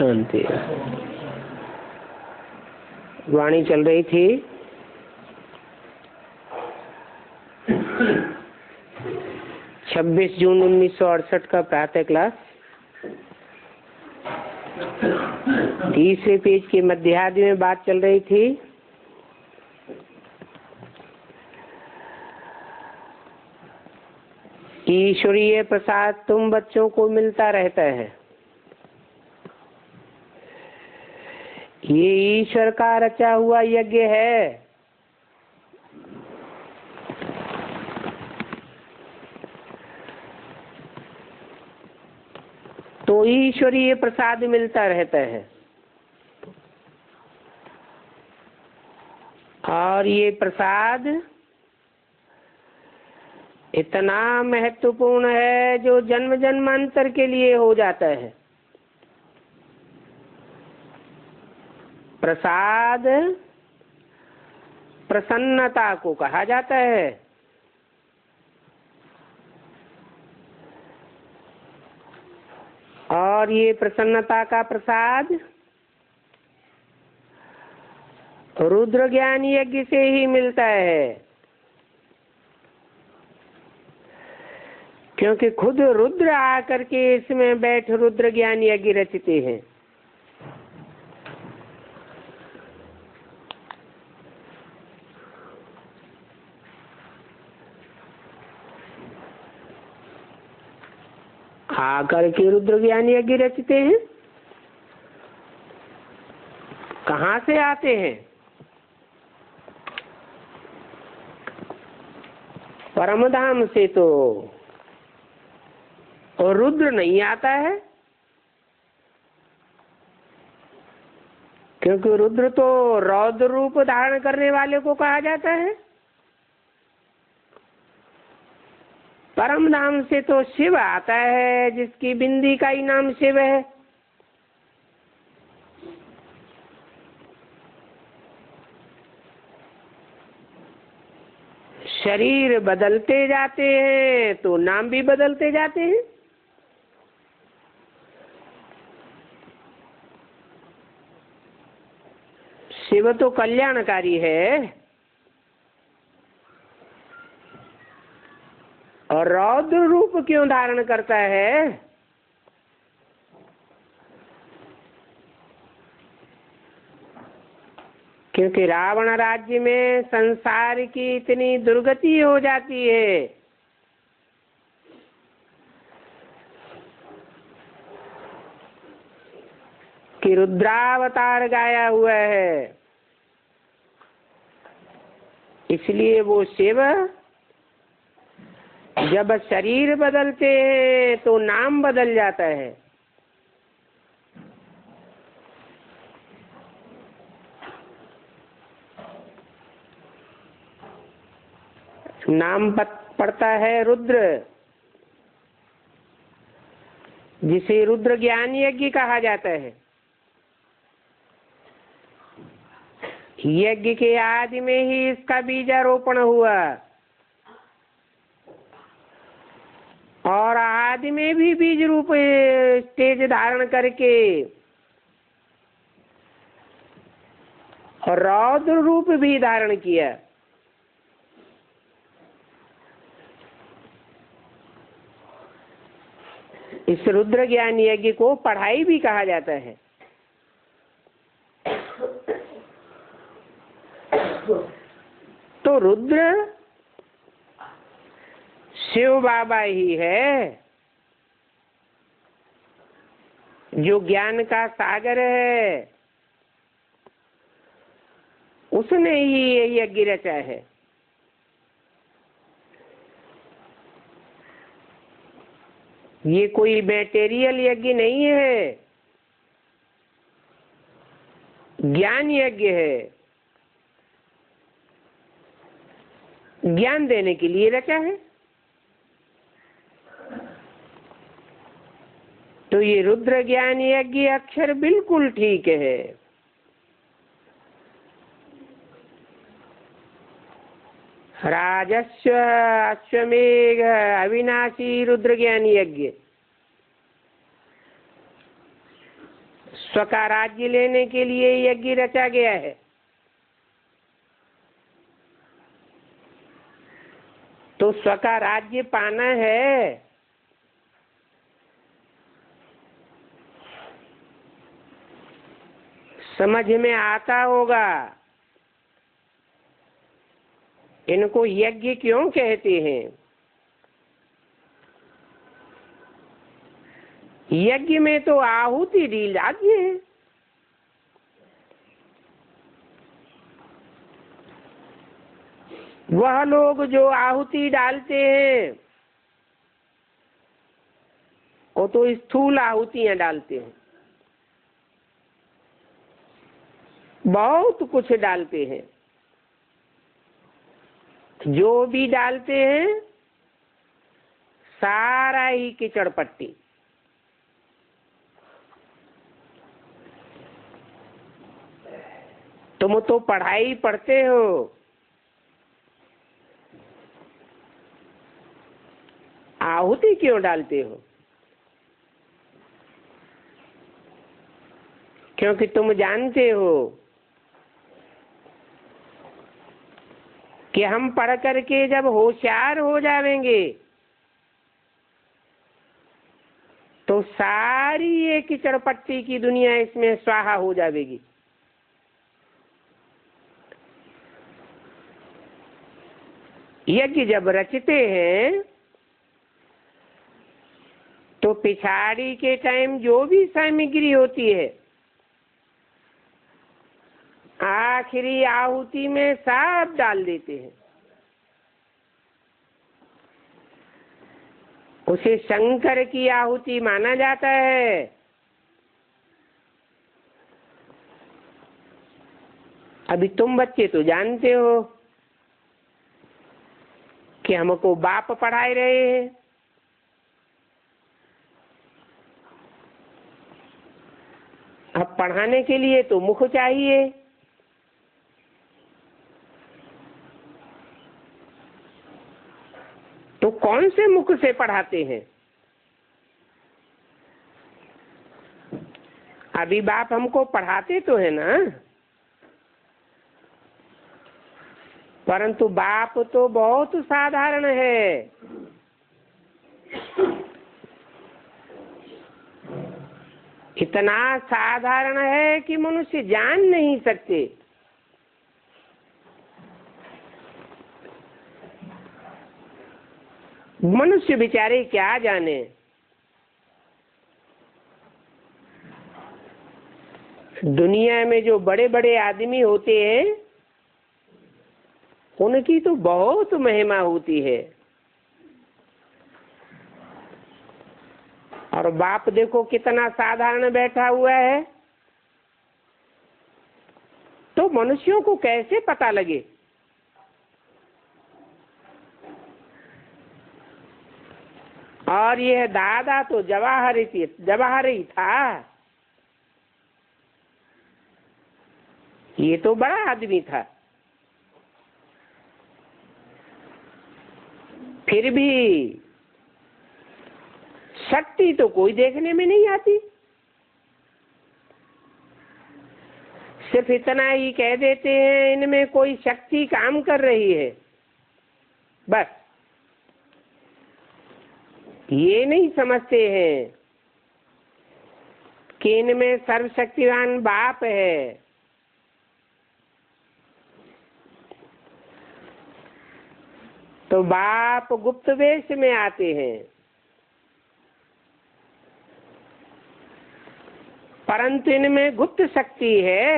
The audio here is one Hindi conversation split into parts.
शांति। वाणी चल रही थी 26 जून 1968 का प्रातः क्लास, तीसरे पेज के मध्यार्ध में बात चल रही थी ईश्वरीय प्रसाद तुम बच्चों को मिलता रहता है। ये ईश्वर का रचा हुआ यज्ञ है। तो ईश्वरीय प्रसाद मिलता रहता है और ये प्रसाद इतना महत्वपूर्ण है जो जन्म जन्मांतर के लिए हो जाता है। प्रसाद प्रसन्नता को कहा जाता है। और ये प्रसन्नता का प्रसाद रुद्र ज्ञान यज्ञ से ही मिलता है, क्योंकि खुद रुद्र आकर के इसमें बैठ रुद्र ज्ञान यज्ञ रचते हैं। आकर के रुद्र ज्ञान यज्ञ रचते हैं। कहाँ से आते हैं? परमधाम से तो और रुद्र नहीं आता है, क्योंकि रुद्र तो रौद्र रूप धारण करने वाले को कहा जाता है। परम धाम से तो शिव आता है, जिसकी बिंदी का ही नाम शिव है। शरीर बदलते जाते हैं तो नाम भी बदलते जाते हैं। शिव तो कल्याणकारी है और रौद्र रूप क्यों धारण करता है? क्योंकि रावण राज्य में संसार की इतनी दुर्गति हो जाती है कि रुद्रावतार गाया हुआ है। इसलिए वो शिव जब शरीर बदलते हैं तो नाम बदल जाता है। नाम पड़ता है रुद्र, जिसे रुद्र ज्ञान यज्ञ कहा जाता है। यज्ञ के आदि में ही इसका बीजारोपण हुआ और आदि में भी बीज रूप तेज धारण करके और रौद्र रूप भी धारण किया। इस रुद्र ज्ञान यज्ञ को पढ़ाई भी कहा जाता है। तो रुद्र शिव बाबा ही है जो ज्ञान का सागर है। उसने ही ये यज्ञ रचा है। ये कोई मैटेरियल यज्ञ नहीं है, ज्ञान यज्ञ है। ज्ञान देने के लिए रचा है। तो ये रुद्र ज्ञान यज्ञ अक्षर बिल्कुल ठीक है। राजस्व अश्वमेघ अविनाशी रुद्र ज्ञान यज्ञ स्व का राज्य लेने के लिए यज्ञ रचा गया है। तो स्व का राज्य पाना है, समझ में आता होगा इनको यज्ञ क्यों कहते हैं। यज्ञ में तो आहुति दी जाती है। वह लोग जो आहुति डालते हैं वो तो स्थूल आहुतियां डालते हैं, बहुत कुछ डालते हैं। जो भी डालते हैं सारा ही कीचड़ पट्टी। तुम तो पढ़ाई पढ़ते हो, आहुति क्यों डालते हो? क्योंकि तुम जानते हो कि हम पढ़ करके जब होशियार हो जाएंगे तो सारी ये कीचड़ पट्टी की दुनिया इसमें स्वाहा हो जाएगी। यज्ञ जब रचते हैं तो पिछाड़ी के टाइम जो भी सामग्री होती है आखिरी आहुति में सब डाल देते हैं। उसे शंकर की आहुति माना जाता है। अभी तुम बच्चे तो जानते हो कि हमको बाप पढ़ाए रहे हैं। अब पढ़ाने के लिए तो मुख चाहिए। तो कौन से मुख से पढ़ाते हैं? अभी बाप हमको पढ़ाते तो है ना, परंतु बाप तो बहुत साधारण है। इतना साधारण है कि मनुष्य जान नहीं सकते। मनुष्य बेचारे क्या जाने। दुनिया में जो बड़े बड़े आदमी होते हैं उनकी तो बहुत महिमा होती है। और बाप देखो कितना साधारण बैठा हुआ है, तो मनुष्यों को कैसे पता लगे? और यह दादा तो जवाहरी था। ये तो बड़ा आदमी था, फिर भी शक्ति तो कोई देखने में नहीं आती। सिर्फ इतना ही कह देते हैं इनमें कोई शक्ति काम कर रही है, बस। ये नहीं समझते हैं कि इनमें सर्वशक्तिवान बाप है। तो बाप गुप्त वेश में आते हैं, परंतु इनमें गुप्त शक्ति है।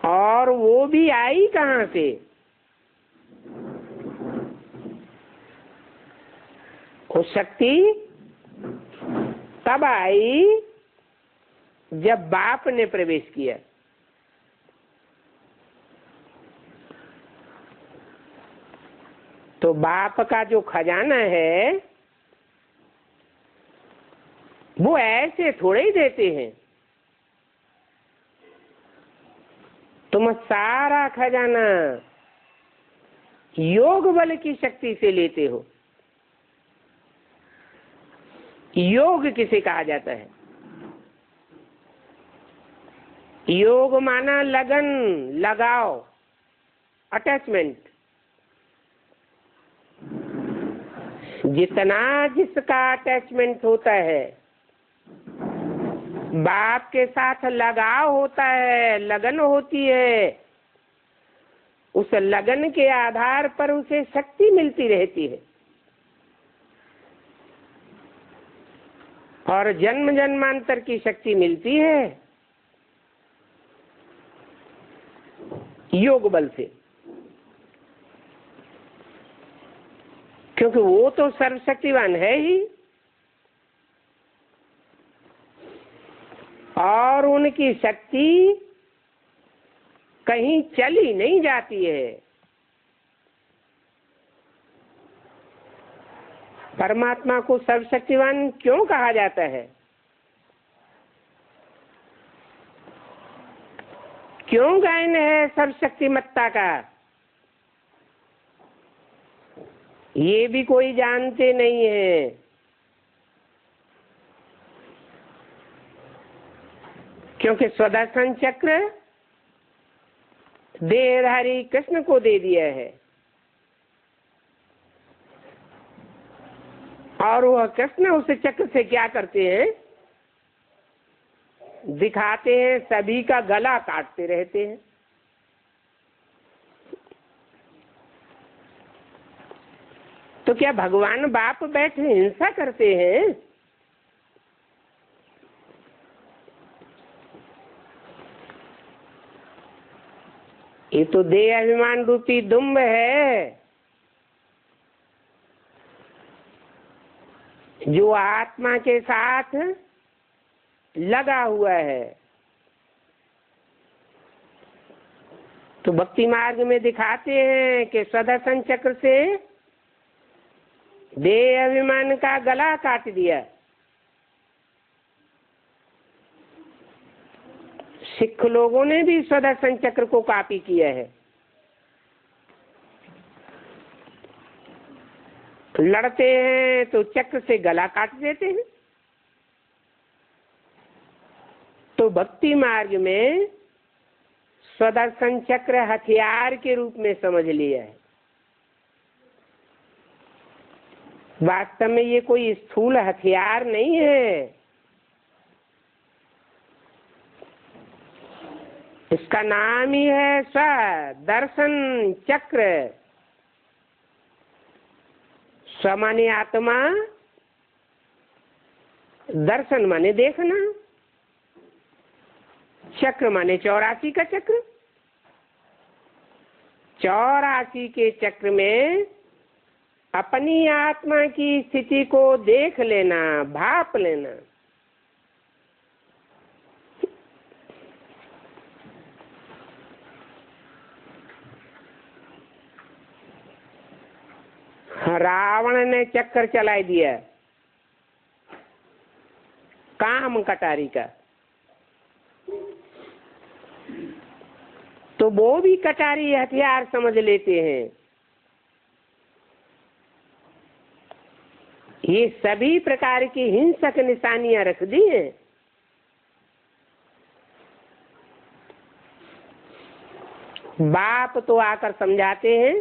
और वो भी आई कहां से? वो शक्ति तब आई जब बाप ने प्रवेश किया। तो बाप का जो खजाना है वो ऐसे थोड़े ही देते हैं। तुम सारा खजाना योग बल की शक्ति से लेते हो। योग किसे कहा जाता है? योग माना लगन, लगाव, अटैचमेंट। जितना जिसका अटैचमेंट होता है, बाप के साथ लगाव होता है, लगन होती है, उस लगन के आधार पर उसे शक्ति मिलती रहती है और जन्म जन्मांतर की शक्ति मिलती है योग बल से, क्योंकि वो तो सर्वशक्तिवान है ही और उनकी शक्ति कहीं चली नहीं जाती है। परमात्मा को सर्वशक्तिवान क्यों कहा जाता है? क्यों गायन है सर्वशक्तिमत्ता का? ये भी कोई जानते नहीं है। क्योंकि सुदर्शन चक्र देहधारी कृष्ण को दे दिया है और वह कृष्ण उस चक्र से क्या करते हैं? दिखाते हैं, सभी का गला काटते रहते हैं। तो क्या भगवान बाप बैठे हिंसा करते हैं? ये तो देह अभिमान रूपी दुम्ब है जो आत्मा के साथ लगा हुआ है। तो भक्ति मार्ग में दिखाते हैं कि सुदर्शन चक्र से देह अभिमान का गला काट दिया। सिख लोगों ने भी सुदर्शन चक्र को कॉपी किया है। लड़ते हैं तो चक्र से गला काट देते हैं। तो भक्ति मार्ग में सुदर्शन चक्र हथियार के रूप में समझ लिया है। वास्तव में ये कोई स्थूल हथियार नहीं है। इसका नाम ही है स्वदर्शन चक्र। स्व माने आत्मा, दर्शन माने देखना, चक्र माने 84 का चक्र। 84 के चक्र में अपनी आत्मा की स्थिति को देख लेना, भाप लेना। रावण ने चक्कर चला दिया काम कटारी का, तो वो भी कटारी हथियार समझ लेते हैं। ये सभी प्रकार की हिंसक निशानियां रख दी हैं। बाप तो आकर समझाते हैं,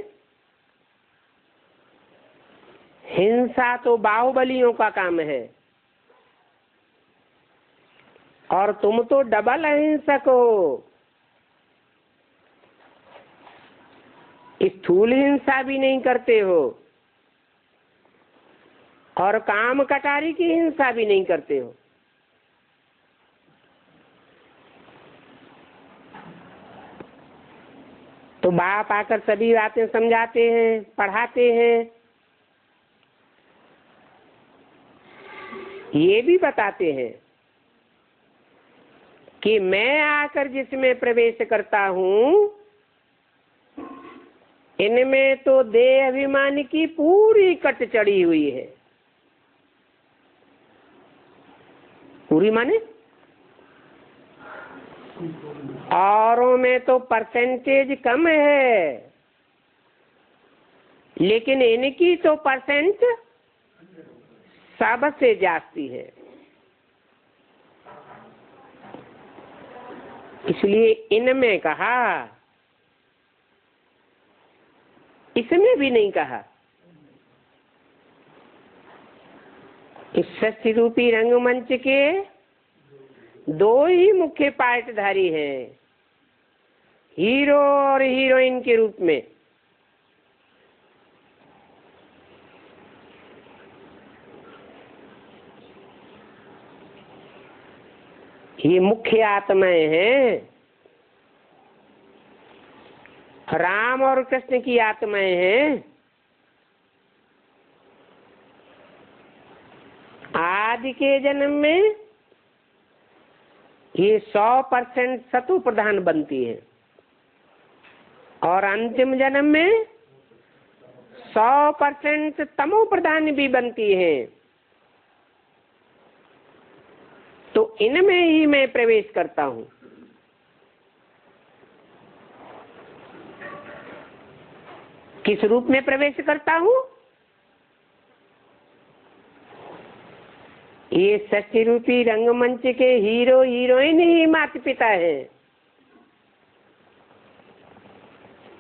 हिंसा तो बाहुबलियों का काम है और तुम तो डबल अहिंसक हो। स्थूल हिंसा भी नहीं करते हो और काम कटारी की हिंसा भी नहीं करते हो। तो बाप आकर सभी बातें समझाते हैं, पढ़ाते हैं। ये भी बताते हैं कि मैं आकर जिसमें प्रवेश करता हूं, इनमें तो देह अभिमान की पूरी कट चढ़ी हुई है। पूरी माने औरों में तो परसेंटेज कम है, लेकिन इनकी तो परसेंट सबसे जास्ती है। इसलिए इनमें कहा, इसमें भी नहीं कहा। इस षष्ठी रूपी रंगमंच के दो ही मुख्य पार्टधारी हैं, हीरो और हीरोइन के रूप में। ये मुख्य आत्माएं हैं, राम और कृष्ण की आत्माएं हैं। आदि के जन्म में ये 100% सतो प्रधान बनती है और अंतिम जन्म में 100% तमो प्रधान भी बनती है। तो इनमें ही मैं प्रवेश करता हूं। किस रूप में प्रवेश करता हूं? ये षष्ठी रूपी रंगमंच के हीरो हीरोइन ही माता पिता है।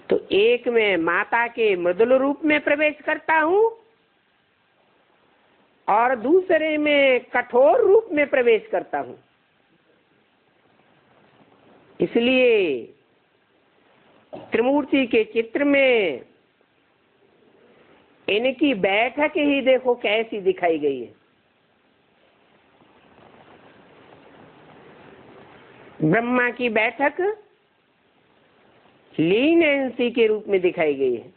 तो एक में माता के मृदुल रूप में प्रवेश करता हूं और दूसरे में कठोर रूप में प्रवेश करता हूं। इसलिए त्रिमूर्ति के चित्र में इनकी बैठक ही देखो कैसी दिखाई गई है। ब्रह्मा की बैठक लीनियंसी के रूप में दिखाई गई है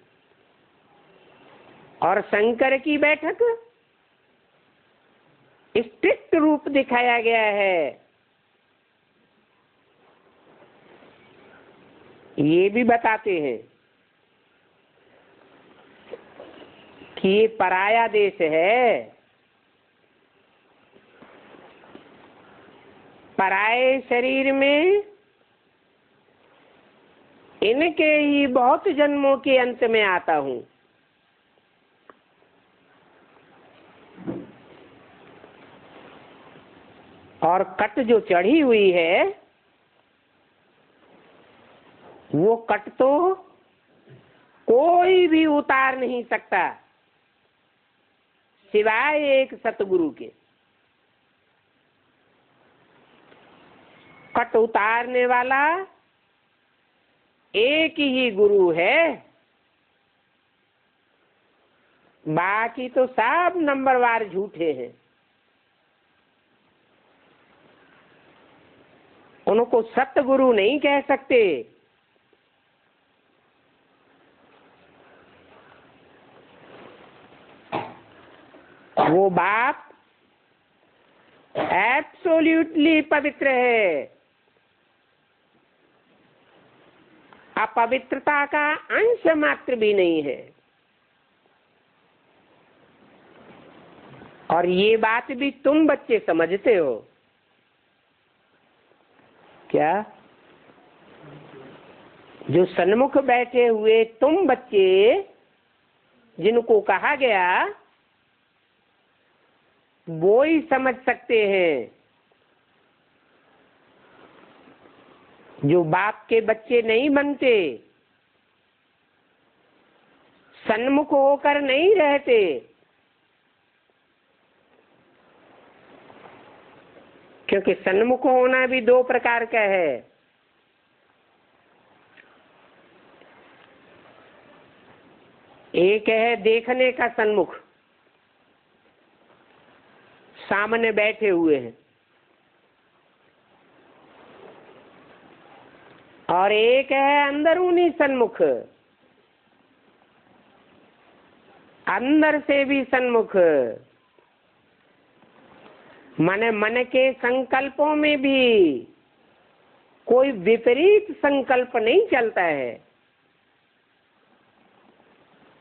और शंकर की बैठक स्ट्रिक्ट रूप दिखाया गया है। ये भी बताते हैं कि ये पराया देश है, पराये शरीर में इनके ही बहुत जन्मों के अंत में आता हूं। और कट जो चढ़ी हुई है वो कट तो कोई भी उतार नहीं सकता सिवाय एक सतगुरु के। कट उतारने वाला एक ही गुरु है, बाकी तो सब नंबरवार झूठे हैं। उनको सतगुरु नहीं कह सकते। वो बाप एब्सोल्युटली पवित्र है, अपवित्रता का अंश मात्र भी नहीं है। और ये बात भी तुम बच्चे समझते हो क्या? जो सन्मुख बैठे हुए तुम बच्चे जिनको कहा गया वो ही समझ सकते हैं। जो बाप के बच्चे नहीं बनते, सन्मुख होकर नहीं रहते, क्योंकि सन्मुख होना भी दो प्रकार का है। एक है देखने का सन्मुख, सामने बैठे हुए हैं, और एक है अंदरूनी सन्मुख, अंदर से भी सन्मुख। मन के संकल्पों में भी कोई विपरीत संकल्प नहीं चलता है।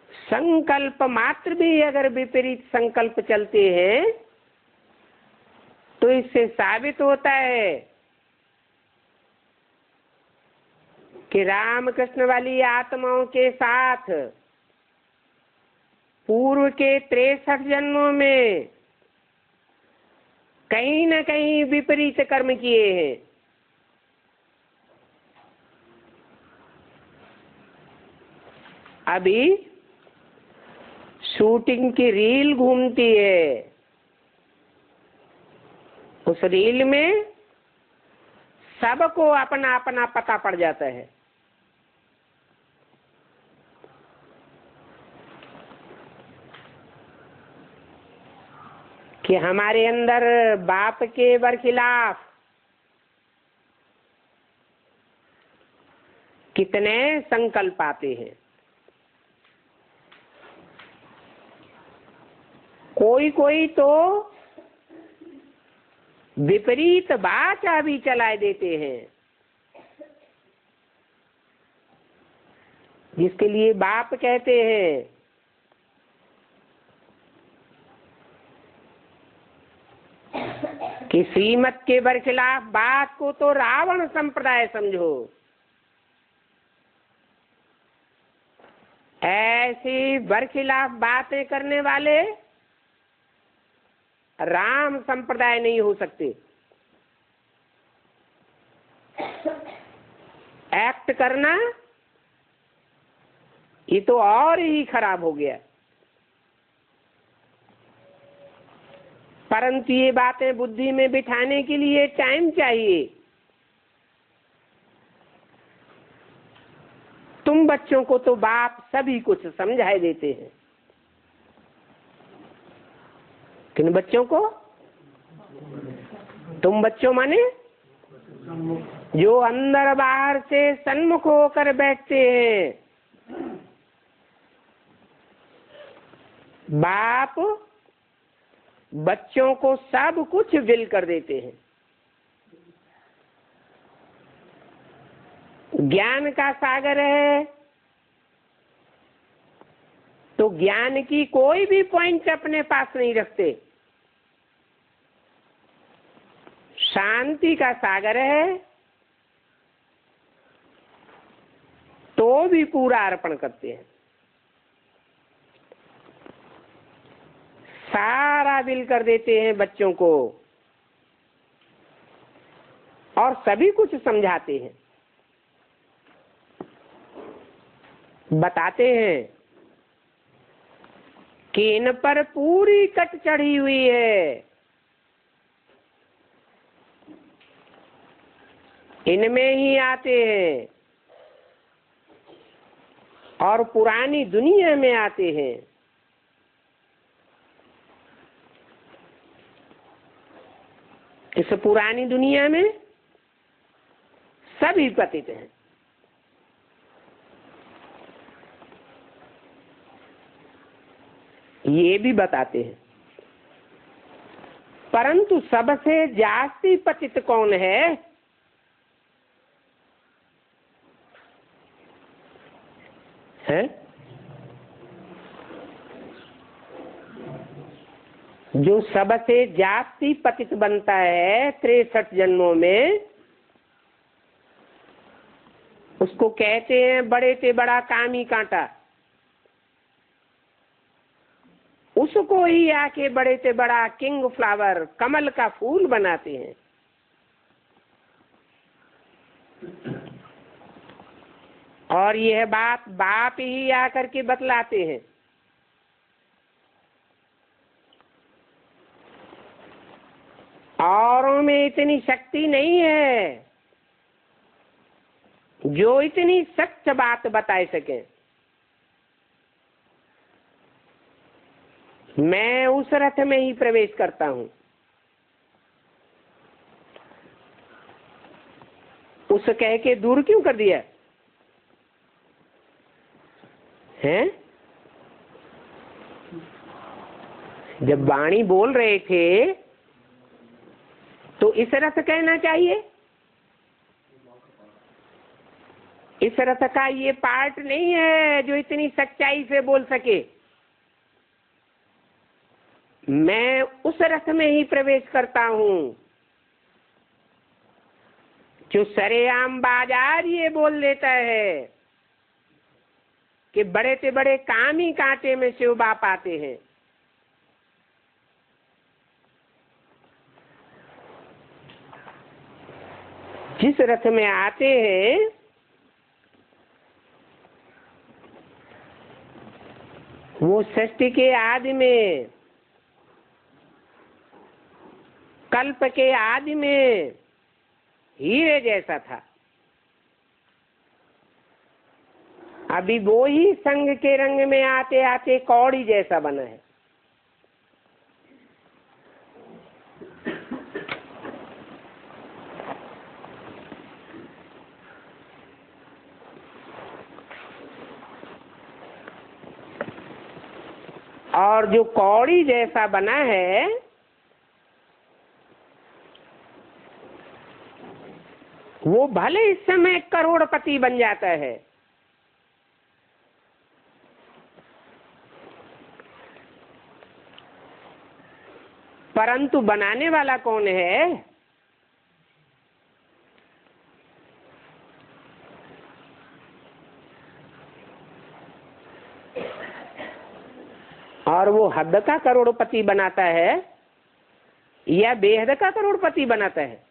संकल्प मात्र भी अगर विपरीत संकल्प चलते हैं तो इससे साबित होता है कि रामकृष्ण वाली आत्माओं के साथ पूर्व के 63 जन्मों में कहीं न कहीं विपरीत कर्म किए हैं। अभी शूटिंग की रील घूमती है, उस रील में सबको अपना अपना पता पड़ जाता है। कि हमारे अंदर बाप के बरखिलाफ कितने संकल्प आते हैं। कोई कोई तो विपरीत वाचा भी चला देते हैं, जिसके लिए बाप कहते हैं कि श्रीमत के बरखिलाफ बात को तो रावण संप्रदाय समझो। ऐसी बरखिलाफ बातें करने वाले राम संप्रदाय नहीं हो सकते। एक्ट करना ये तो और ही खराब हो गया। परंतु ये बातें बुद्धि में बिठाने के लिए टाइम चाहिए। तुम बच्चों को तो बाप सभी कुछ समझाए देते हैं, किन बच्चों को? तुम बच्चों माने जो अंदर बाहर से सन्मुख होकर बैठते हैं। बाप बच्चों को सब कुछ विल कर देते हैं। ज्ञान का सागर है तो ज्ञान की कोई भी पॉइंट अपने पास नहीं रखते। शांति का सागर है तो भी पूरा अर्पण करते हैं। सारा विल कर देते हैं बच्चों को और सभी कुछ समझाते हैं, बताते हैं कि इन पर पूरी कट चढ़ी हुई है, इनमें ही आते हैं और पुरानी दुनिया में आते हैं। इस पुरानी दुनिया में सभी पतित हैं। ये भी बताते हैं। परंतु सबसे जास्ती पतित कौन है? है जो सबसे जास्ती पतित बनता है 63 जन्मों में, उसको कहते हैं बड़े से बड़ा कामी कांटा। उसको ही आके बड़े से बड़ा किंग फ्लावर, कमल का फूल बनाते हैं। और यह बात बाप ही आकर के बतलाते हैं। औरों में इतनी शक्ति नहीं है जो इतनी सच्च बात बता सके। मैं उस रथ में ही प्रवेश करता हूं। उस कह के दूर क्यों कर दिया है? जब वाणी बोल रहे थे तो इस रथ कहना चाहिए। इस रथ का ये पार्ट नहीं है जो इतनी सच्चाई से बोल सके। मैं उस रथ में ही प्रवेश करता हूं जो सरेआम बाजार ये बोल देता है कि बड़े से बड़े काम ही कांटे में शिव बाप आते हैं। जिस रथ में आते हैं वो सृष्टि के आदि में, कल्प के आदि में हीरे जैसा था। अभी वो ही संग के रंग में आते आते कौड़ी जैसा बना है। और जो कौड़ी जैसा बना है वो भले इस समय करोड़पति बन जाता है, परंतु बनाने वाला कौन है? और वो हद का करोड़पति बनाता है या बेहद का करोड़पति बनाता है?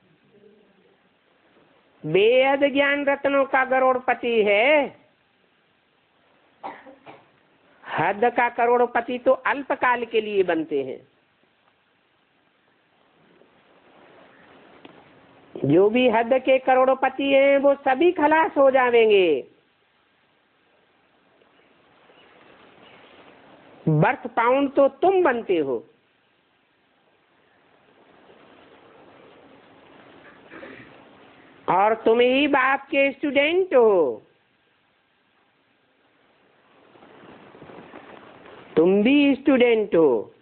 बेहद ज्ञान रत्नों का करोड़पति है। हद का करोड़पति तो अल्पकाल के लिए बनते हैं। जो भी हद के करोड़पति हैं वो सभी खलास हो जाएंगे। बर्थ पाउंड तो तुम बनते हो। और तुम ही बाप के स्टूडेंट हो। तुम भी स्टूडेंट हो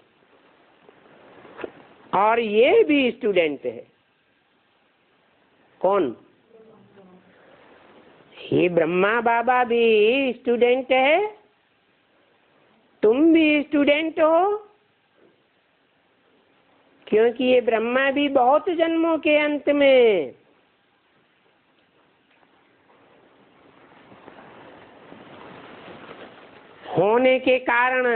और ये भी स्टूडेंट है। कौन? ये ब्रह्मा बाबा भी स्टूडेंट है, तुम भी स्टूडेंट हो। क्योंकि ये ब्रह्मा भी बहुत जन्मों के अंत में होने के कारण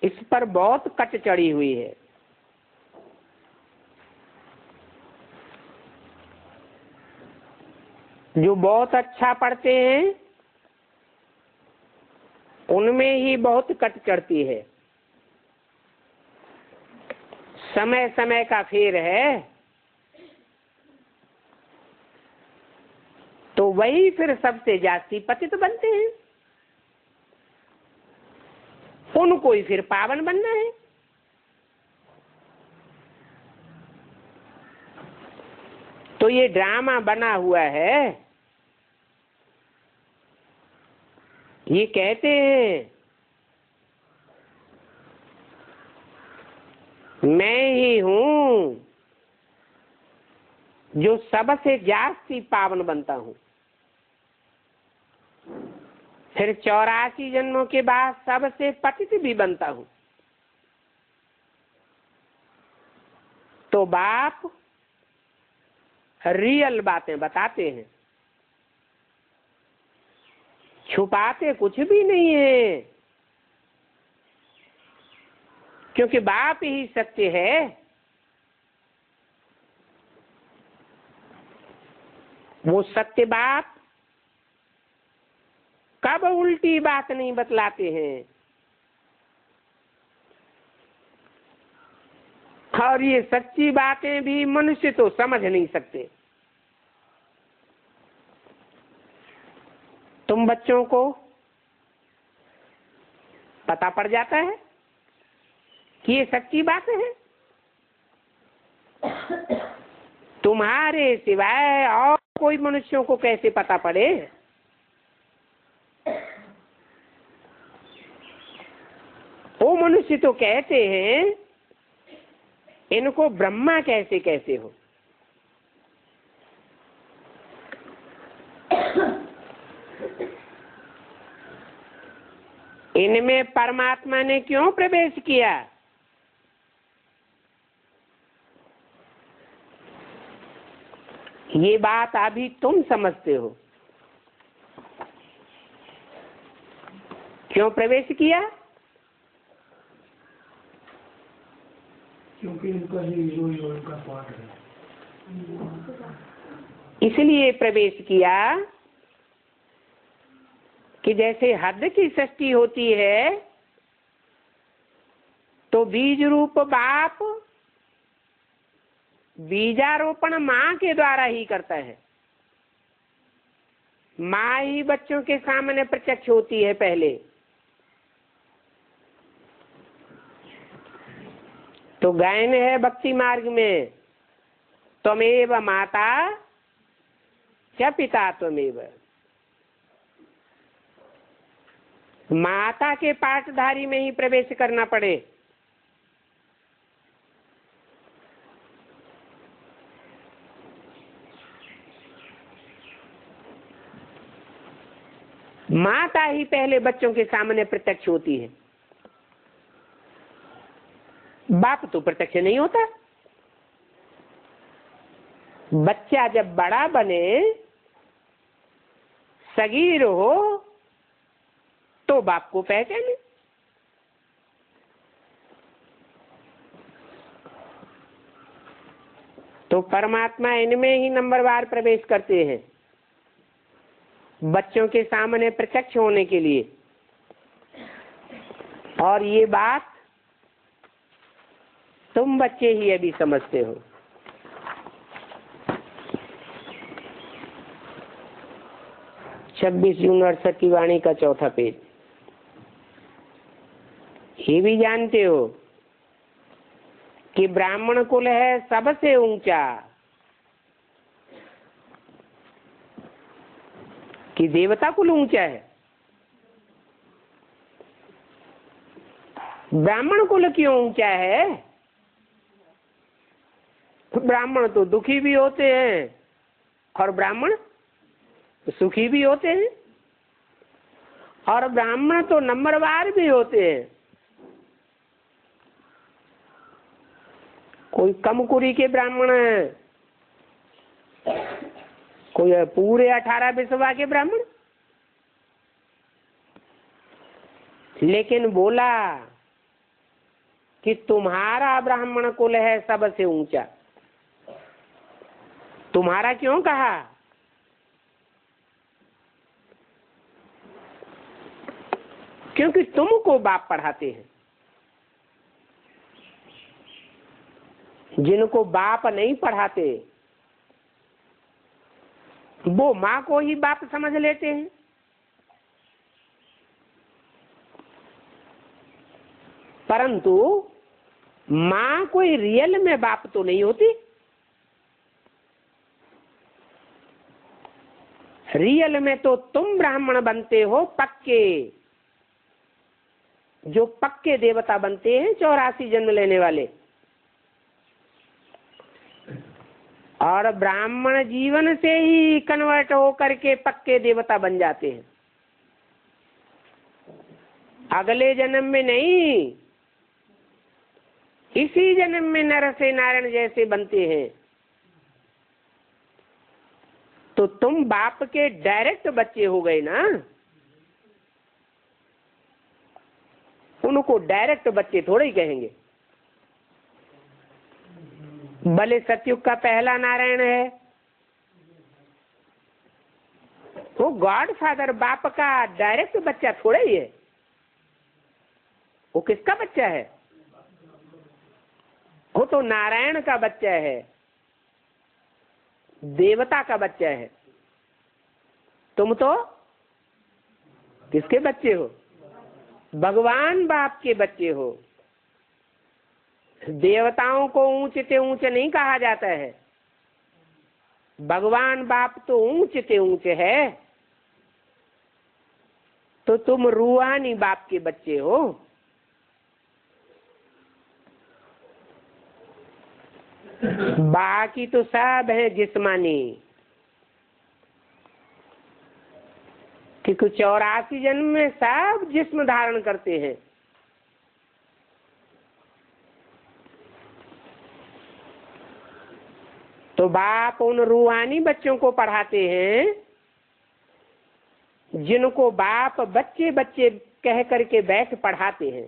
इस पर बहुत कट चढ़ी हुई है। जो बहुत अच्छा पढ़ते हैं उनमें ही बहुत कट चढ़ती है। समय समय का फेर है, तो वही फिर सबसे जास्ती पतित बनते हैं। उनको ही फिर पावन बनना है। तो ये ड्रामा बना हुआ है। ये कहते हैं मैं ही हूं जो सबसे जास्ती पावन बनता हूं। फिर 84 जन्मों के बाद सबसे पतित भी बनता हूं। तो बाप रियल बातें बताते हैं, छुपाते कुछ भी नहीं है। क्योंकि बाप ही सत्य है। वो सत्य बाप कब उल्टी बात नहीं बतलाते हैं। और ये सच्ची बातें भी मनुष्य तो समझ नहीं सकते। तुम बच्चों को पता पड़ जाता है कि ये सच्ची बात है। तुम्हारे सिवाय और कोई मनुष्यों को कैसे पता पड़े? वो मनुष्य तो कहते हैं इनको ब्रह्मा कैसे कैसे हो। इनमें परमात्मा ने क्यों प्रवेश किया? ये बात अभी तुम समझते हो। क्यों प्रवेश किया? क्योंकि इनका ही इनका पार्ट है। इसलिए प्रवेश किया कि जैसे हद की सृष्टि होती है तो बीज रूप बाप बीजारोपण माँ के द्वारा ही करता है। माँ ही बच्चों के सामने प्रत्यक्ष होती है पहले। तो गायन है भक्ति मार्ग में, त्वमेव माता च पिता त्वमेव। माता के पाठधारी में ही प्रवेश करना पड़े। माता ही पहले बच्चों के सामने प्रत्यक्ष होती है, बाप तो प्रत्यक्ष नहीं होता। बच्चा जब बड़ा बने, सगीर हो, तो बाप को पहचाने। तो परमात्मा इनमें ही नंबरवार प्रवेश करते हैं, बच्चों के सामने प्रत्यक्ष होने के लिए। और ये बात तुम बच्चे ही अभी समझते हो। छब्बीस जून 68 की वाणी का चौथा पेज। ये भी जानते हो कि ब्राह्मण कुल है सबसे ऊंचा, कि देवता कुल ऊंचा है। ब्राह्मण कुल क्यों ऊंचा है? ब्राह्मण तो दुखी भी होते हैं और ब्राह्मण सुखी भी होते हैं, और ब्राह्मण तो नंबरवार भी होते हैं। कोई कमकुरी के ब्राह्मण है, कोई पूरे 18 विश्वा के ब्राह्मण। लेकिन बोला कि तुम्हारा ब्राह्मण कुल है सबसे ऊंचा। तुम्हारा क्यों कहा? क्योंकि तुमको बाप पढ़ाते हैं। जिनको बाप नहीं पढ़ाते वो माँ को ही बाप समझ लेते हैं। परंतु माँ कोई रियल में बाप तो नहीं होती। रियल में तो तुम ब्राह्मण बनते हो पक्के, जो पक्के देवता बनते हैं 84 जन्म लेने वाले। और ब्राह्मण जीवन से ही कन्वर्ट होकर के पक्के देवता बन जाते हैं, अगले जन्म में नहीं। इसी जन्म में नर से नारायण जैसे बनते हैं। तो तुम बाप के डायरेक्ट बच्चे हो गए ना। उनको डायरेक्ट बच्चे थोड़े ही कहेंगे। भले सतयुग का पहला नारायण है, वो गॉड फादर बाप का डायरेक्ट बच्चा थोड़ा ही है। वो किसका बच्चा है? वो तो नारायण का बच्चा है, देवता का बच्चा है। तुम तो किसके बच्चे हो? भगवान बाप के बच्चे हो। देवताओं को ऊंचे से ऊंचे नहीं कहा जाता है, भगवान बाप तो ऊंचे से ऊंचे है। तो तुम रूहानी बाप के बच्चे हो। बाकी तो सब है जिस्मानी, क्योंकि 84 जन्म में सब जिस्म धारण करते हैं। तो बाप उन रूहानी बच्चों को पढ़ाते हैं जिनको बाप बच्चे बच्चे कह करके बैठ पढ़ाते हैं।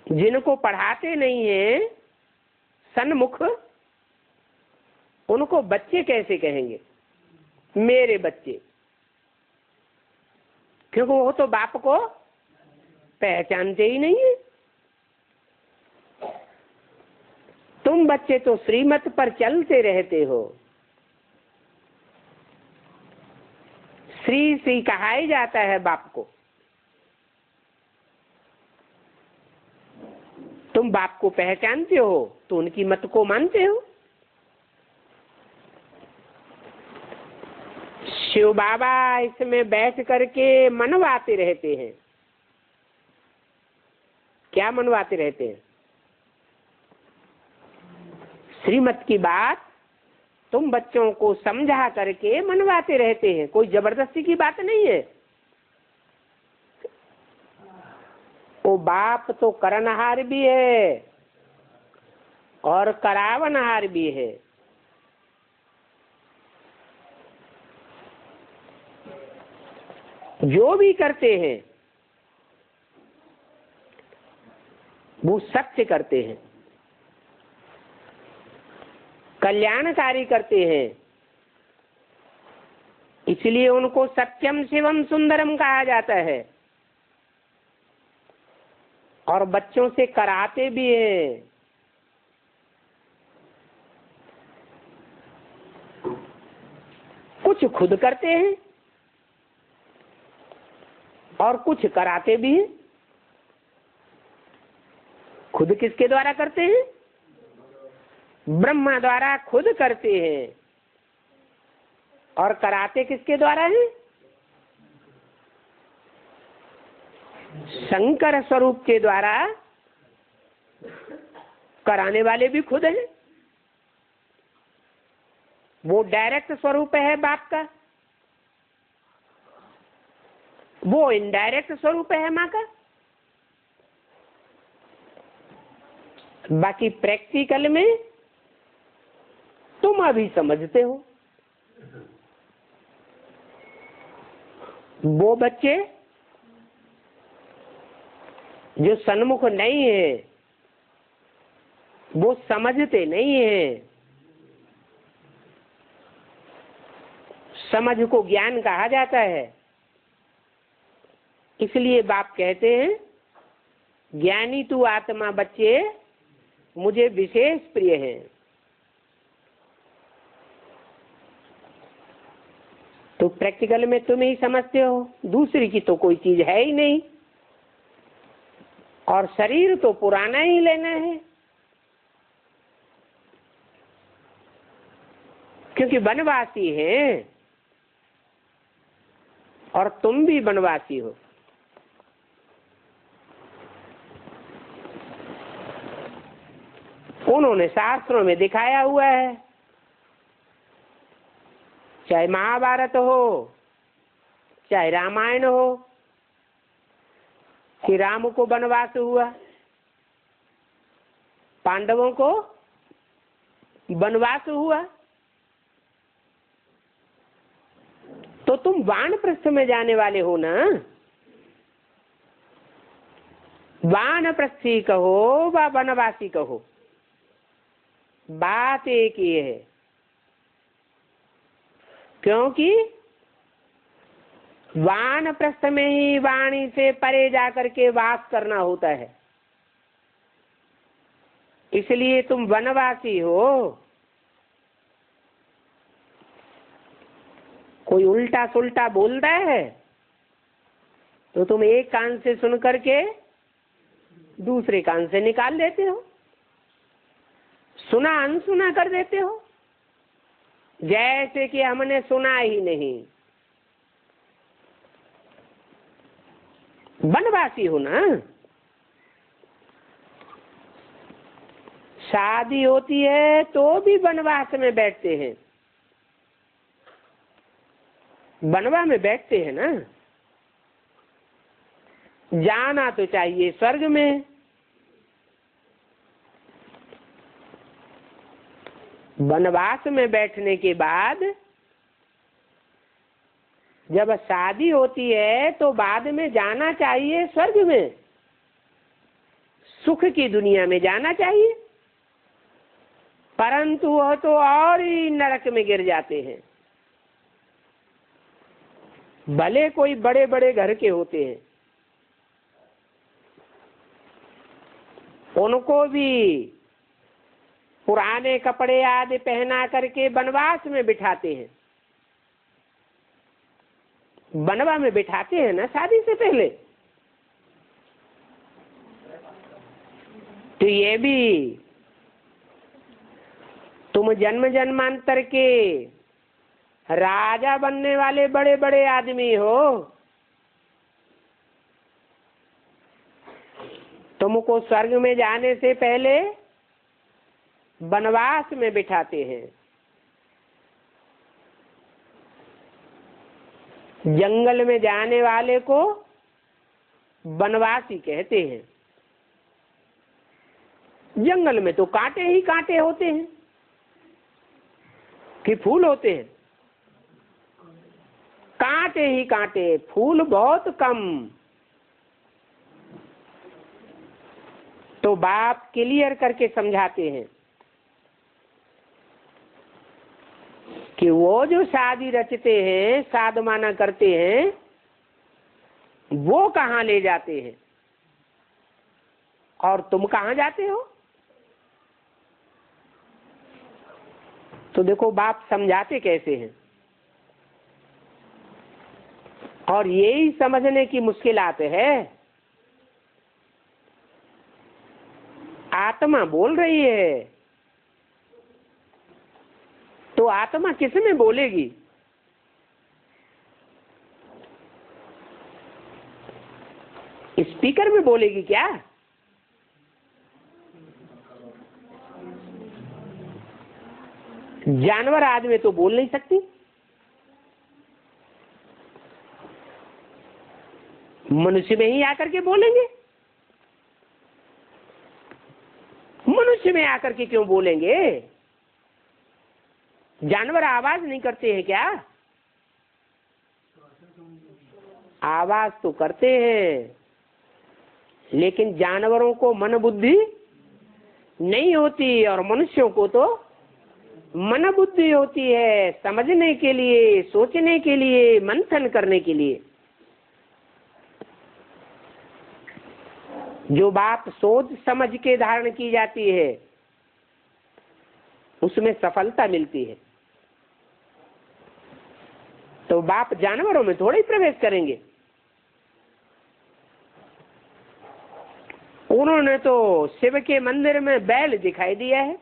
जिनको पढ़ाते नहीं है सन्मुख, उनको बच्चे कैसे कहेंगे? मेरे बच्चे, क्योंकि वो तो बाप को पहचानते ही नहीं है। तुम बच्चे तो श्रीमत पर चलते रहते हो, श्री श्री कहा ही जाता है बाप को। तुम बाप को पहचानते हो तो उनकी मत को मानते हो। शिव बाबा इसमें बैठ करके मनवाते रहते हैं। क्या मनवाते रहते हैं? श्रीमत की बात तुम बच्चों को समझा करके मनवाते रहते हैं, कोई जबरदस्ती की बात नहीं है। वो बाप तो करनहार भी है और करावनहार भी है। जो भी करते हैं वो सत्य करते हैं, कल्याणकारी करते हैं, इसलिए उनको सत्यम शिवम सुंदरम कहा जाता है। और बच्चों से कराते भी हैं। कुछ खुद करते हैं और कुछ कराते भी हैं। खुद किसके द्वारा करते हैं? ब्रह्मा द्वारा खुद करते हैं। और कराते किसके द्वारा हैं? शंकर स्वरूप के द्वारा कराने वाले भी खुद हैं। वो डायरेक्ट स्वरूप है बाप का, वो इनडायरेक्ट स्वरूप है माँ का। बाकी प्रैक्टिकल में तुम अभी समझते हो। वो बच्चे जो सन्मुख नहीं है, वो समझते नहीं है। समझ को ज्ञान कहा जाता है। इसलिए बाप कहते हैं, ज्ञानी तू आत्मा बच्चे मुझे विशेष प्रिय है। तो प्रैक्टिकल में तुम ही समझते हो, दूसरी की तो कोई चीज है ही नहीं। और शरीर तो पुराना ही लेना है, क्योंकि वनवासी हैं और तुम भी वनवासी हो। उन्होंने शास्त्रों में दिखाया हुआ है, चाहे महाभारत हो चाहे रामायण हो, कि राम को वनवास हुआ, पांडवों को वनवास हुआ। तो तुम वानप्रस्थ में जाने वाले हो ना। वानप्रस्थी कहो व वनवासी कहो, बात एक ही है। क्योंकि वानप्रस्थ में ही वाणी से परे जाकर के वास करना होता है। इसलिए तुम वनवासी हो। कोई उल्टा सुल्टा बोलता है तो तुम एक कान से सुन करके दूसरे कान से निकाल देते हो, सुना अनसुना कर देते हो, जैसे कि हमने सुना ही नहीं। वनवासी हो ना। शादी होती है तो भी वनवास में बैठते हैं, वनवा में बैठते हैं ना। जाना तो चाहिए स्वर्ग में। वनवास में बैठने के बाद जब शादी होती है तो बाद में जाना चाहिए स्वर्ग में, सुख की दुनिया में जाना चाहिए। परंतु वह तो और ही नरक में गिर जाते हैं। भले कोई बड़े बड़े घर के होते हैं, उनको भी पुराने कपड़े आदि पहना करके वनवास में बिठाते हैं। बनवा में बिठाते हैं ना शादी से पहले। तो ये भी तुम जन्म जन्मांतर के राजा बनने वाले बड़े बड़े आदमी हो, तुमको स्वर्ग में जाने से पहले वनवास में बिठाते हैं। जंगल में जाने वाले को वनवासी कहते हैं। जंगल में तो कांटे ही कांटे होते हैं कि फूल होते हैं? कांटे ही कांटे, फूल बहुत कम। तो बाप क्लियर करके समझाते हैं कि वो जो शादी रचते हैं, साधमाना करते हैं, वो कहाँ ले जाते हैं और तुम कहाँ जाते हो? तो देखो बाप समझाते कैसे हैं। और यही समझने की मुश्किलात है। आत्मा बोल रही है तो आत्मा किस में बोलेगी? स्पीकर में बोलेगी क्या? जानवर आदमी तो बोल नहीं सकती। मनुष्य में ही आकर के बोलेंगे। मनुष्य में आकर के क्यों बोलेंगे? जानवर आवाज नहीं करते हैं क्या? आवाज तो करते हैं, लेकिन जानवरों को मन बुद्धि नहीं होती और मनुष्यों को तो मन बुद्धि होती है, समझने के लिए, सोचने के लिए, मंथन करने के लिए। जो बात सोच समझ के धारण की जाती है उसमें सफलता मिलती है। तो बाप जानवरों में थोड़े ही प्रवेश करेंगे। उन्होंने तो शिव के मंदिर में बैल दिखाई दिया है।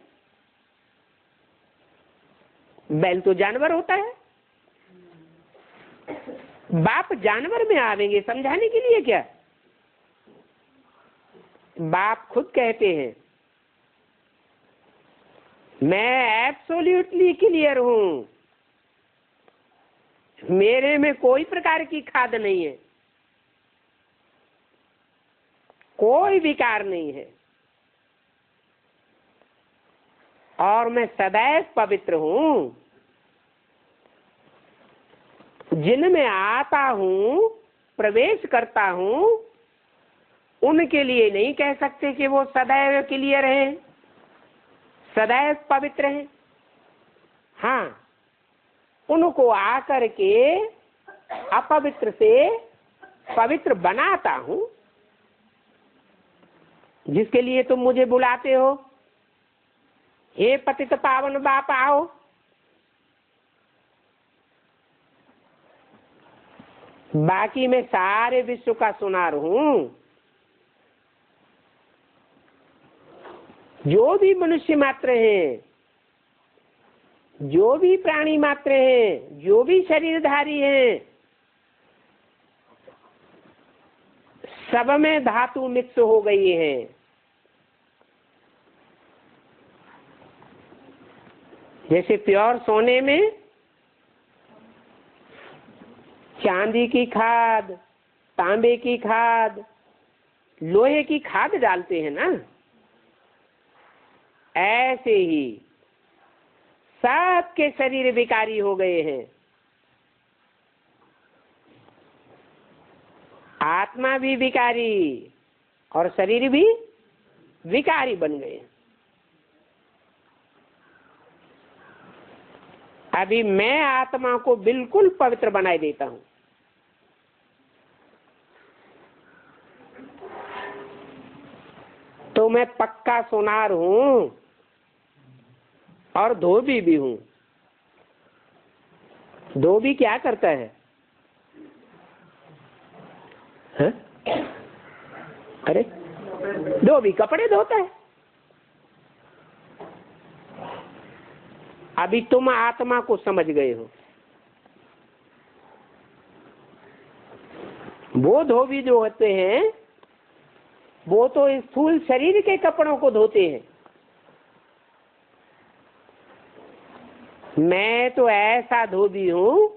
बैल तो जानवर होता है। बाप जानवर में आवेंगे समझाने के लिए क्या? बाप खुद कहते हैं मैं एब्सोल्युटली क्लियर हूं, मेरे में कोई प्रकार की खाद नहीं है, कोई विकार नहीं है, और मैं सदैव पवित्र हूं। जिनमें आता हूं, प्रवेश करता हूं, उनके लिए नहीं कह सकते कि वो सदैव क्लियर हैं, सदैव पवित्र हैं। हाँ, उनको आकर के अपवित्र से पवित्र बनाता हूं, जिसके लिए तुम मुझे बुलाते हो, हे पतित पावन बाप आओ। बाकी मैं सारे विश्व का सुनार हूं। जो भी मनुष्य मात्र हैं, जो भी प्राणी मात्र हैं, जो भी शरीरधारी हैं, सब में धातु मिक्स हो गई है। जैसे प्योर सोने में चांदी की खाद, तांबे की खाद, लोहे की खाद डालते हैं ना, ऐसे ही सबके शरीर विकारी हो गए हैं। आत्मा भी विकारी और शरीर भी विकारी बन गए। अभी मैं आत्मा को बिल्कुल पवित्र बनाए देता हूं। तो मैं पक्का सोनार हूं और धोबी भी हूं। धोबी क्या करता है? है? अरे धोबी कपड़े धोता है। अभी तुम आत्मा को समझ गए हो। वो धोबी जो होते हैं वो तो स्थूल शरीर के कपड़ों को धोते हैं। मैं तो ऐसा धोबी हूं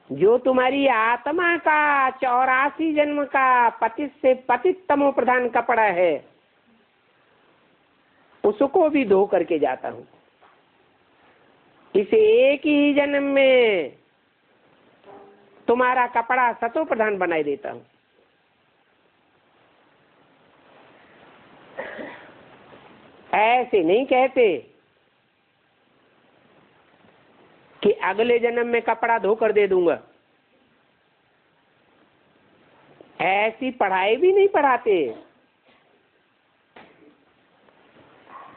जो तुम्हारी आत्मा का 84 जन्म का पतित से पतित तमो प्रधान कपड़ा है, उसको भी धो करके जाता हूं। इस एक ही जन्म में तुम्हारा कपड़ा सतो प्रधान बनाए देता हूं। ऐसे नहीं कहते कि अगले जन्म में कपड़ा धोकर दे दूंगा। ऐसी पढ़ाई भी नहीं पढ़ाते।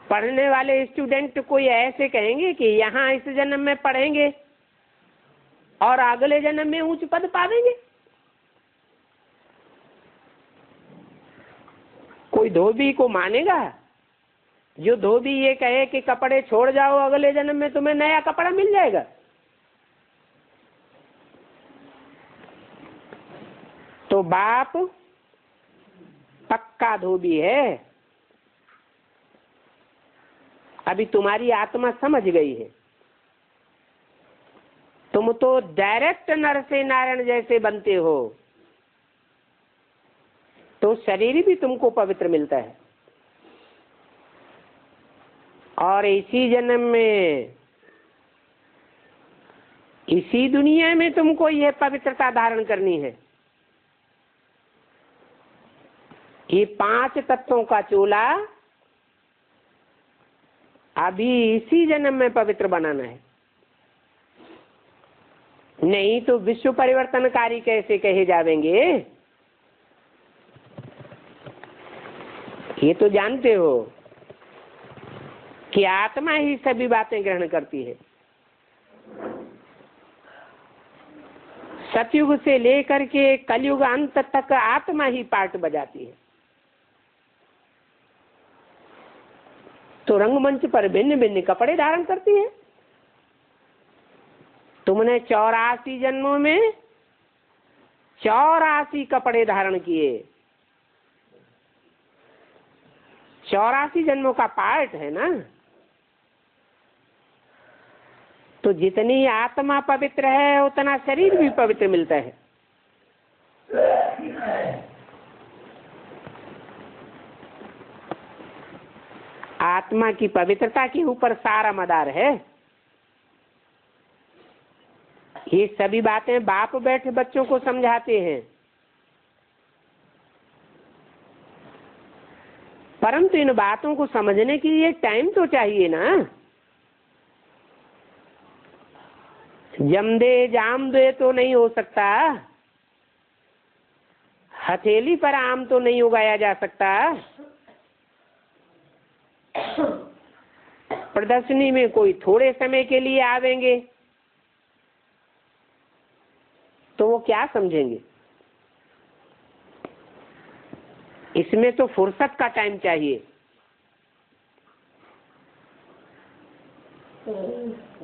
पढ़ने वाले स्टूडेंट कोई ऐसे कहेंगे कि यहाँ इस जन्म में पढ़ेंगे और अगले जन्म में उच्च पद पावेंगे? कोई धोबी को मानेगा? जो धोबी ये कहे कि कपड़े छोड़ जाओ, अगले जन्म में तुम्हें नया कपड़ा मिल जाएगा। तो बाप पक्का धोबी है। अभी तुम्हारी आत्मा समझ गई है। तुम तो डायरेक्ट नर से नारायण जैसे बनते हो, तो शरीर भी तुमको पवित्र मिलता है। और इसी जन्म में, इसी दुनिया में तुमको यह पवित्रता धारण करनी है। ये 5 तत्वों का चोला अभी इसी जन्म में पवित्र बनाना है। नहीं तो विश्व परिवर्तनकारी कैसे कहे जावेंगे? ये तो जानते हो कि आत्मा ही सभी बातें ग्रहण करती है। सतयुग से लेकर के कलयुग अंत तक आत्मा ही पार्ट बजाती है। तो रंगमंच पर भिन्न भिन्न कपड़े धारण करती है। तुमने 84 जन्मों में 84 कपड़े धारण किए। 84 जन्मों का पार्ट है ना। तो जितनी आत्मा पवित्र है उतना शरीर भी पवित्र मिलता है। आत्मा की पवित्रता के ऊपर सारा मदार है। ये सभी बातें बाप बैठे बच्चों को समझाते हैं, परंतु इन बातों को समझने के लिए टाइम तो चाहिए ना। जम दे जाम दे तो नहीं हो सकता। हथेली पर आम तो नहीं उगाया जा सकता। प्रदर्शनी में कोई थोड़े समय के लिए आवेंगे तो वो क्या समझेंगे? इसमें तो फुर्सत का टाइम चाहिए।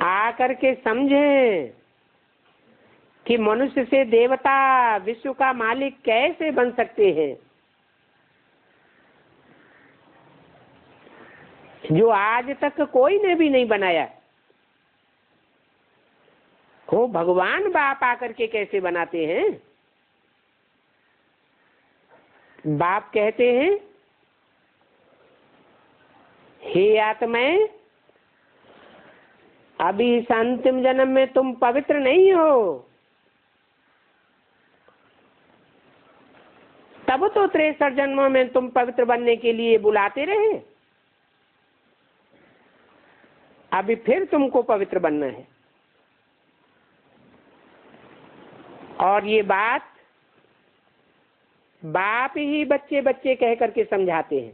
आकर के समझें कि मनुष्य से देवता विश्व का मालिक कैसे बन सकते हैं, जो आज तक कोई ने भी नहीं बनाया। वो भगवान बाप आकर के कैसे बनाते हैं? बाप कहते हैं, हे आत्माएं, अभी इस अंतिम जन्म में तुम पवित्र नहीं हो, तब तो 63 जन्मों में तुम पवित्र बनने के लिए बुलाते रहे। अभी फिर तुमको पवित्र बनना है। और ये बात बाप ही बच्चे बच्चे कह करके समझाते हैं।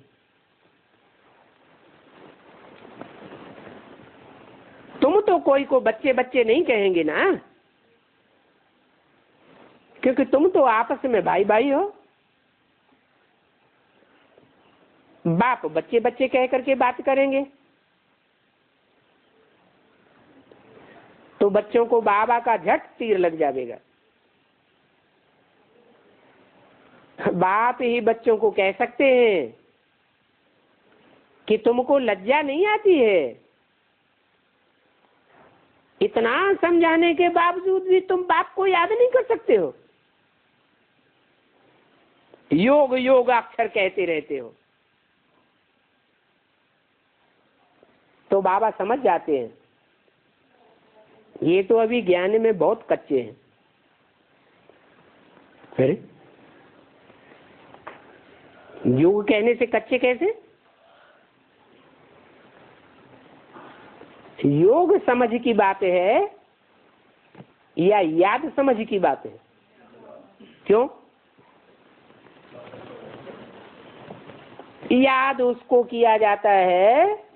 तुम तो कोई को बच्चे बच्चे नहीं कहेंगे ना, क्योंकि तुम तो आपस में भाई भाई हो। बाप बच्चे बच्चे कह करके बात करेंगे तो बच्चों को बाबा का झट तीर लग जाएगा। बाप ही बच्चों को कह सकते हैं कि तुमको लज्जा नहीं आती है, इतना समझाने के बावजूद भी तुम बाप को याद नहीं कर सकते हो, योग योग अक्षर कहते रहते हो। तो बाबा समझ जाते हैं ये तो अभी ज्ञान में बहुत कच्चे हैं। फिर योग कहने से कच्चे कैसे? योग समझ की बात है या याद समझ की बात है? क्यों? याद उसको किया जाता है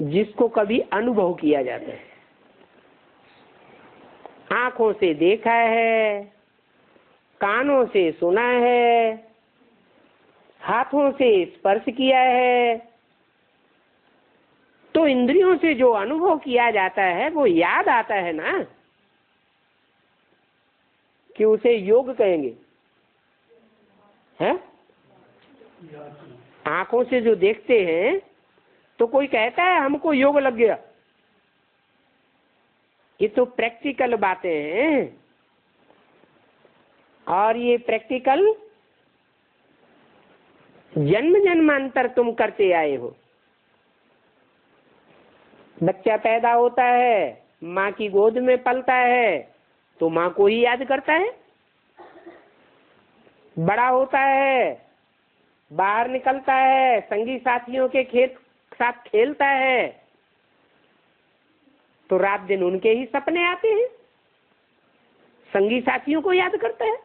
जिसको कभी अनुभव किया जाता है, आंखों से देखा है, कानों से सुना है, हाथों से स्पर्श किया है। तो इंद्रियों से जो अनुभव किया जाता है वो याद आता है ना, कि उसे योग कहेंगे। है आंखों से जो देखते हैं तो कोई कहता है हमको योग लग गया, ये तो प्रैक्टिकल बातें हैं। और ये प्रैक्टिकल जन्म जन्मांतर तुम करते आए हो। बच्चा पैदा होता है, माँ की गोद में पलता है तो माँ को ही याद करता है। बड़ा होता है, बाहर निकलता है, संगी साथियों के साथ खेलता है तो रात दिन उनके ही सपने आते हैं, संगी साथियों को याद करता है।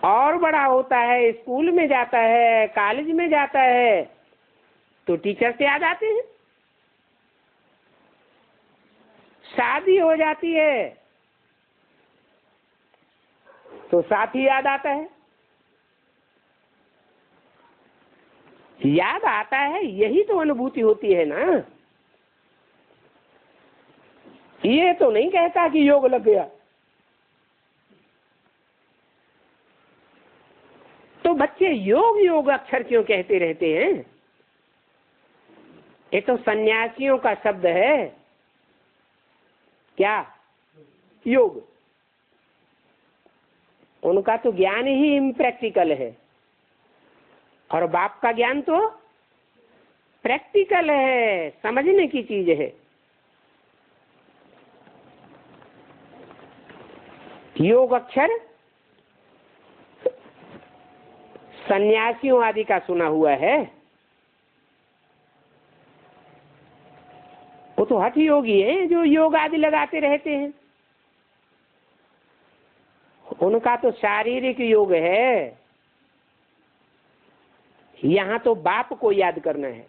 और बड़ा होता है, स्कूल में जाता है, कॉलेज में जाता है तो टीचर से याद आते हैं। शादी हो जाती है तो साथी याद आता है। याद आता है, यही तो अनुभूति होती है ना। ये तो नहीं कहता कि योग लग गया। तो बच्चे योग योग अक्षर क्यों कहते रहते हैं? ये तो सन्यासियों का शब्द है। क्या? योग। उनका तो ज्ञान ही इम्प्रैक्टिकल है और बाप का ज्ञान तो प्रैक्टिकल है, समझने की चीज है। योग अक्षर सन्यासियों आदि का सुना हुआ है, वो तो हठ योगी है जो योग आदि लगाते रहते हैं। उनका तो शारीरिक योग है, यहाँ तो बाप को याद करना है।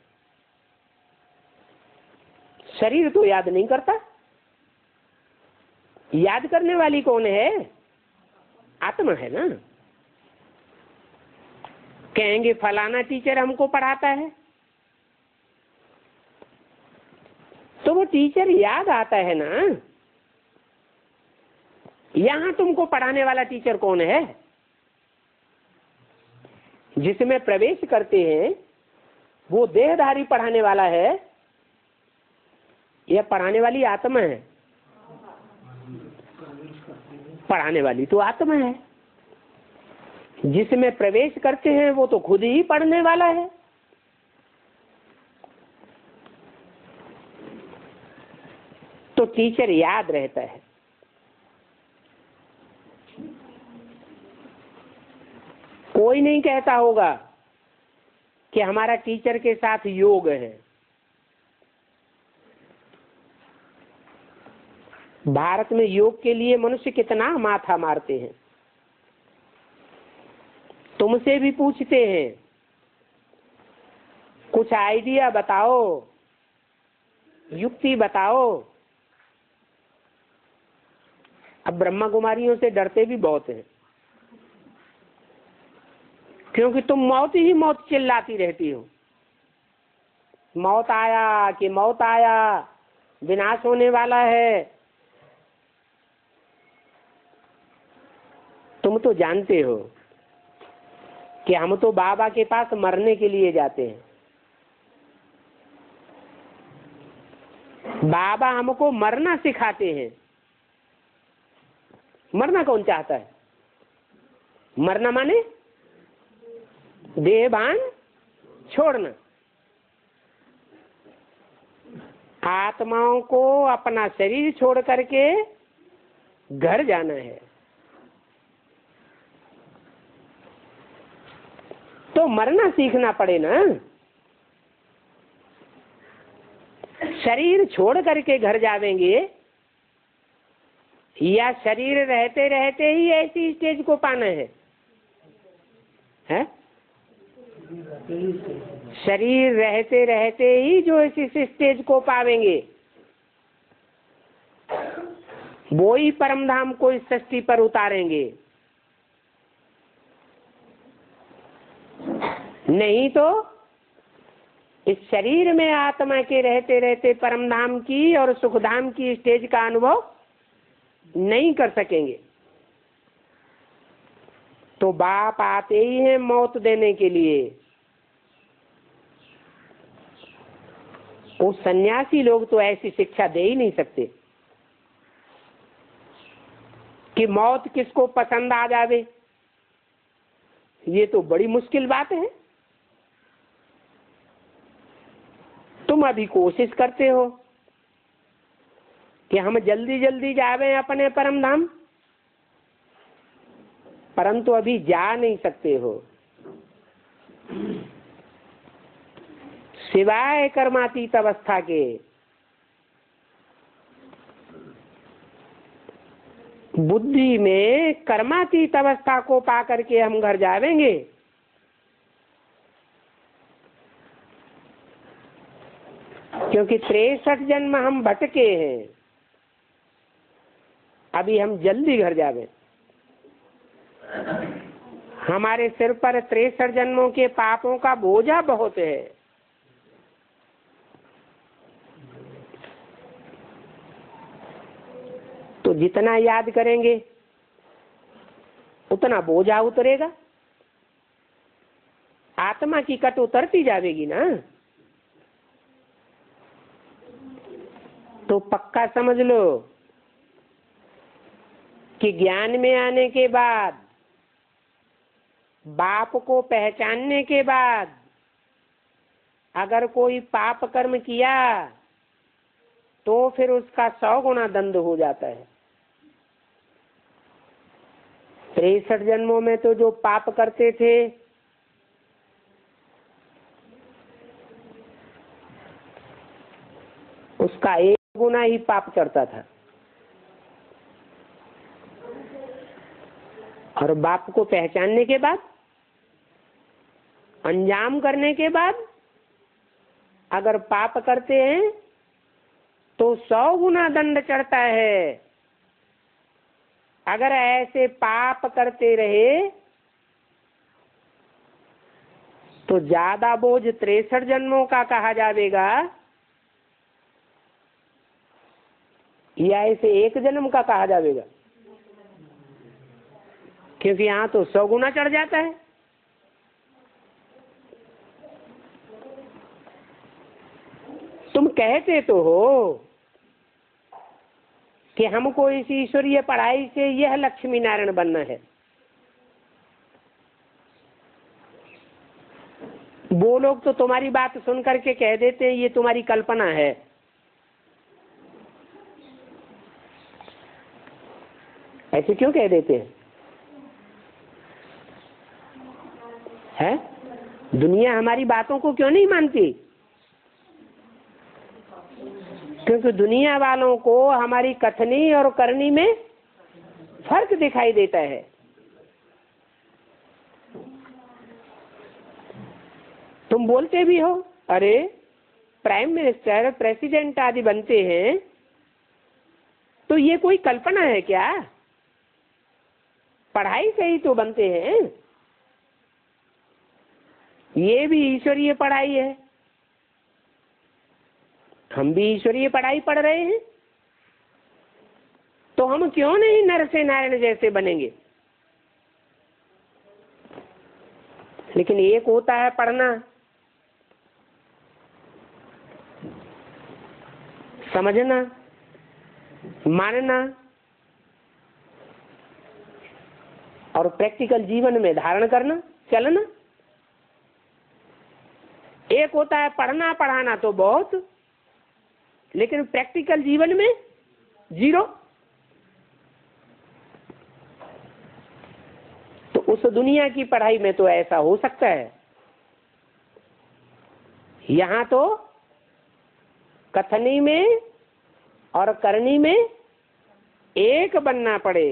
शरीर तो याद नहीं करता। याद करने वाली कौन है? आत्मा है ना। कहेंगे फलाना टीचर हमको पढ़ाता है, तो वो टीचर याद आता है ना। यहां तुमको पढ़ाने वाला टीचर कौन है? जिसमें प्रवेश करते हैं वो देहधारी पढ़ाने वाला है या पढ़ाने वाली आत्मा है? पढ़ाने वाली तो आत्मा है। जिसमें प्रवेश करते हैं वो तो खुद ही पढ़ने वाला है। तो टीचर याद रहता है। कोई नहीं कहता होगा कि हमारा टीचर के साथ योग है। भारत में योग के लिए मनुष्य कितना माथा मारते हैं। तुमसे भी पूछते हैं कुछ आइडिया बताओ, युक्ति बताओ। अब ब्रह्मा कुमारियों से डरते भी बहुत हैं, क्योंकि तुम मौत ही मौत चिल्लाती रहती हो। मौत आया कि मौत आया, विनाश होने वाला है। तुम तो जानते हो कि हम तो बाबा के पास मरने के लिए जाते हैं। बाबा हमको मरना सिखाते हैं। मरना कौन चाहता है? मरना माने देह भान छोड़ना। आत्माओं को अपना शरीर छोड़ करके घर जाना है। तो मरना सीखना पड़े ना। शरीर छोड़ करके घर जावेंगे या शरीर रहते रहते ही ऐसी स्टेज को पाना है? शरीर रहते रहते ही जो इस स्टेज को पावेंगे वो ही परम धाम को इस सृष्टि पर उतारेंगे। नहीं तो इस शरीर में आत्मा के रहते रहते परम धाम की और सुख धाम की स्टेज का अनुभव नहीं कर सकेंगे। तो बाप आते ही हैं मौत देने के लिए। वो सन्यासी लोग तो ऐसी शिक्षा दे ही नहीं सकते कि मौत किसको पसंद आ जावे। ये तो बड़ी मुश्किल बात है। तुम अभी कोशिश करते हो कि हम जल्दी जल्दी जावे अपने परम धाम, परंतु अभी जा नहीं सकते हो, सिवाय कर्मातीत अवस्था के। बुद्धि में कर्मातीत अवस्था को पा करके हम घर जावेंगे। क्योंकि 63 जन्म हम भटके हैं, अभी हम जल्दी घर जावे। हमारे सिर पर 63 जन्मों के पापों का बोझा बहुत है। तो जितना याद करेंगे उतना बोझा उतरेगा। आत्मा की कट उतरती जाएगी ना। तो पक्का समझ लो कि ज्ञान में आने के बाद, बाप को पहचानने के बाद, अगर कोई पाप कर्म किया तो फिर उसका 100 गुना दंड हो जाता है। 63 जन्मों में तो जो पाप करते थे उसका 1 गुना ही पाप चढ़ता था। और बाप को पहचानने के बाद, अंजाम करने के बाद अगर पाप करते हैं तो 100 गुना दंड चढ़ता है। अगर ऐसे पाप करते रहे तो ज्यादा बोझ 63 जन्मों का कहा जाएगा या इसे 1 जन्म का कहा जाएगा? क्योंकि यहाँ तो 100 गुना चढ़ जाता है। तुम कहते तो हो कि हमको इस ईश्वरीय पढ़ाई से यह लक्ष्मी नारायण बनना है। वो लोग तो तुम्हारी बात सुन करके कह देते हैं ये तुम्हारी कल्पना है। ऐसे क्यों कह देते हैं? दुनिया हमारी बातों को क्यों नहीं मानती? क्योंकि दुनिया वालों को हमारी कथनी और करनी में फर्क दिखाई देता है। तुम बोलते भी हो, अरे प्राइम मिनिस्टर, प्रेसिडेंट आदि बनते हैं तो ये कोई कल्पना है क्या? पढ़ाई से ही तो बनते हैं, ये भी ईश्वरीय पढ़ाई है। हम भी ईश्वरीय पढ़ाई पढ़ रहे हैं, तो हम क्यों नहीं नर से नारायण जैसे बनेंगे? लेकिन एक होता है पढ़ना, समझना, मानना और प्रैक्टिकल जीवन में धारण करना, चलना। एक होता है पढ़ना पढ़ाना तो बहुत, लेकिन प्रैक्टिकल जीवन में जीरो। तो उस दुनिया की पढ़ाई में तो ऐसा हो सकता है, यहां तो कथनी में और करनी में एक बनना पड़े।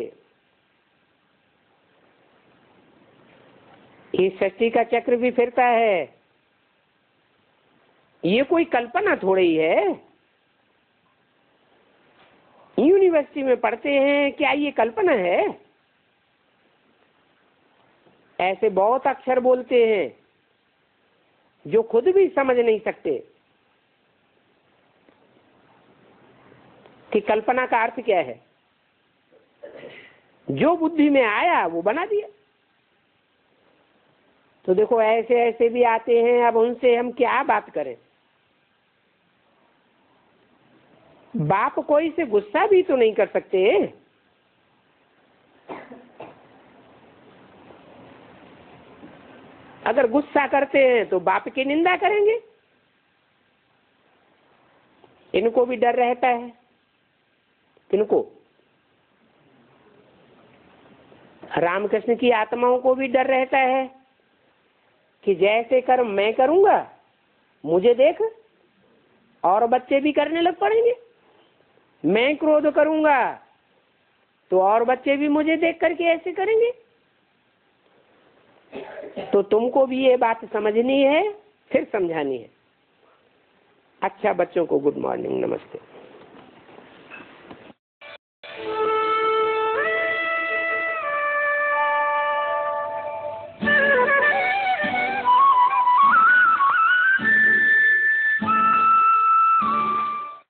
इस सृष्टि का चक्र भी फिरता है, ये कोई कल्पना थोड़ी है। यूनिवर्सिटी में पढ़ते हैं, क्या ये कल्पना है? ऐसे बहुत अक्षर बोलते हैं जो खुद भी समझ नहीं सकते कि कल्पना का अर्थ क्या है। जो बुद्धि में आया वो बना दिया। तो देखो ऐसे ऐसे भी आते हैं, अब उनसे हम क्या बात करें? बाप कोई से गुस्सा भी तो नहीं कर सकते। अगर गुस्सा करते हैं तो बाप की निंदा करेंगे। इनको भी डर रहता है। किनको? रामकृष्ण की आत्माओं को भी डर रहता है कि जैसे कर्म मैं करूंगा, मुझे देख और बच्चे भी करने लग पड़ेंगे। मैं क्रोध करूंगा तो और बच्चे भी मुझे देख करके ऐसे करेंगे। तो तुमको भी ये बात समझनी है, फिर समझानी है। अच्छा बच्चों को गुड मॉर्निंग, नमस्ते।